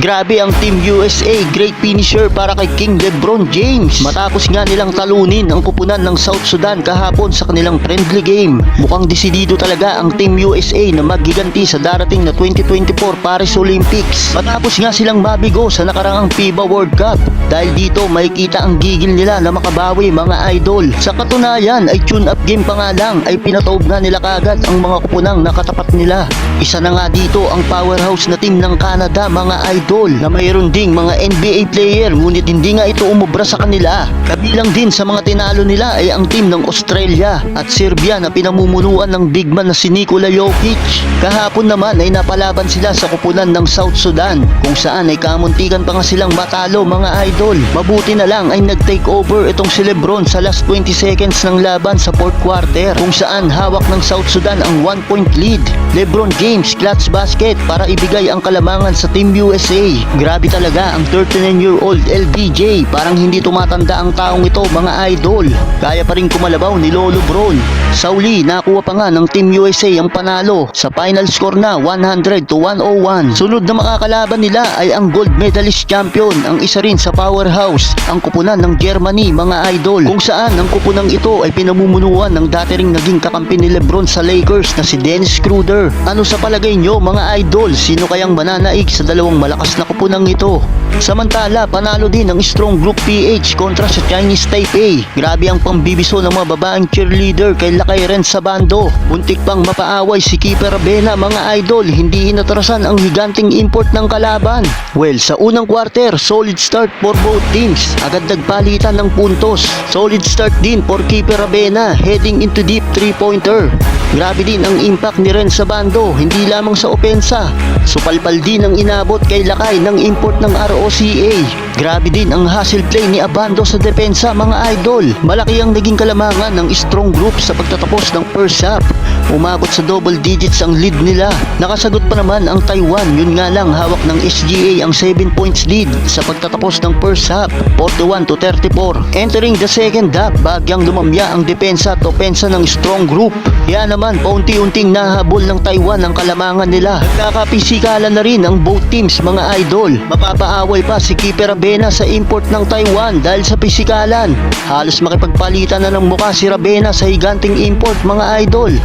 Grabe ang Team USA, great finisher para kay King LeBron James. Matapos nga nilang talunin ang kupunan ng South Sudan kahapon sa kanilang friendly game. Mukhang desidido talaga ang Team USA na maggiganti sa darating na 2024 Paris Olympics. Matapos nga silang mabigo sa nakaraang FIBA World Cup. Dahil dito makikita ang gigil nila na makabawi mga idol. Sa katunayan ay tune-up game pa nga lang ay pinatoob nga nila kagad ang mga kupunang nakatapat nila. Isa na nga dito ang powerhouse na team ng Canada mga idol na mayroon ding mga NBA player ngunit hindi nga ito umubra sa kanila. Kabilang din sa mga tinalo nila ay ang team ng Australia at Serbia na pinamumunuan ng big man na si Nikola Jokic. Kahapon naman ay napalaban sila sa kupunan ng South Sudan kung saan ay kamuntikan pa nga silang matalo mga idol. Mabuti na lang ay nag-take over itong si LeBron sa last 20 seconds ng laban sa fourth quarter kung saan hawak ng South Sudan ang 1-point lead. LeBron James clutch basket para ibigay ang kalamangan sa Team USA. Grabe talaga ang 39-year-old LBJ, parang hindi tumatanda ang taong ito mga idol. Kaya pa rin kumalabaw ni Lolo Bron. Sa uli, nakuha pa nga ng Team USA ang panalo sa final score na 100-101. Sunod na makakalaban nila ay ang gold medalist champion, ang isa rin sa powerhouse, ang kupunan ng Germany mga idol, kung saan ang kupunang ito ay pinamumunuan ng dati ring naging kakampi ni LeBron sa Lakers na si Dennis Schroeder. Ano sa palagay nyo mga idol, sino kayang mananaig sa dalawang malakas na kupunang ito? Samantala, panalo din ang Strong Group PH kontra sa Chinese Taipei. Grabe ang pambibiso ng mga babaeng cheerleader kay Lakay Ren sa bando. Muntik pang mapaaway si Keeper Rabena mga idol, hindi inatrasan ang higanting import ng kalaban. Well, sa unang quarter, solid start for both teams. Agad nagpalitan ng puntos. Solid start din for Keeper Rabena heading into deep 3-pointer. Grabe din ang impact ni Ren sa bando, hindi lamang sa opensa. Supalpal din ang inabot kay Lakay ng import ng ROCA. Grabe din ang hustle play ni Abando sa depensa mga idol. Malaki ang naging kalamangan ng Strong Group sa pagtatapos ng first half. Umabot sa double digits ang lead nila. Nakasagot pa naman ang Taiwan, yun nga lang hawak ng SGA ang 7 points lead sa pagtatapos ng first half, 41-34. Entering the second half, bagyang lumamya ang depensa at opensa ng Strong Group. Kaya naman paunti-unting nahabol ng Taiwan ang kalamangan nila. Nagkakapisikalan na rin ang both teams mga idol. Mapapaaway pa si Keeper Rabena sa import ng Taiwan dahil sa pisikalan. Halos makipagpalitan na ng muka si Rabena sa higanting import mga idol.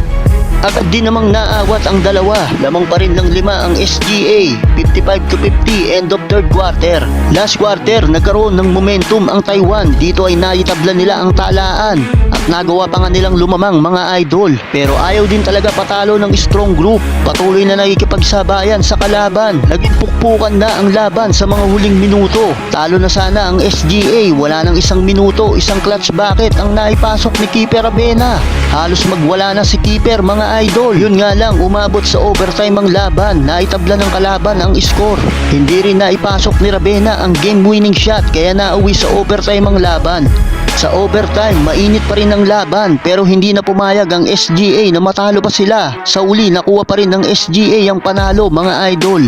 Agad din namang naawat ang dalawa. Lamang pa rin ng 5 ang SGA, 55-50 end of third quarter. Last quarter, nagkaroon ng momentum ang Taiwan. Dito ay naitabla nila ang talaan at nagawa pa nga nilang lumamang mga idol. Pero ayaw din talaga patalo ng Strong Group. Patuloy na nakikipagsabayan sa kalaban. Naging pukpukan na ang laban sa mga huling minuto. Talo na sana ang SGA. Wala nang isang minuto, isang clutch bucket ang naipasok ni Keeper Rabena. Halos magwala na si Keeper mga idol. Yun nga lang, umabot sa overtime ang laban. Naitabla ng kalaban ang score. Hindi rin naipasok ni Rabena ang game winning shot kaya nauwi sa overtime ang laban. Sa overtime, mainit pa rin ang laban pero hindi na pumayag ang SGA na matalo pa sila. Sa uli, nakuha pa rin ng SGA ang panalo mga idol.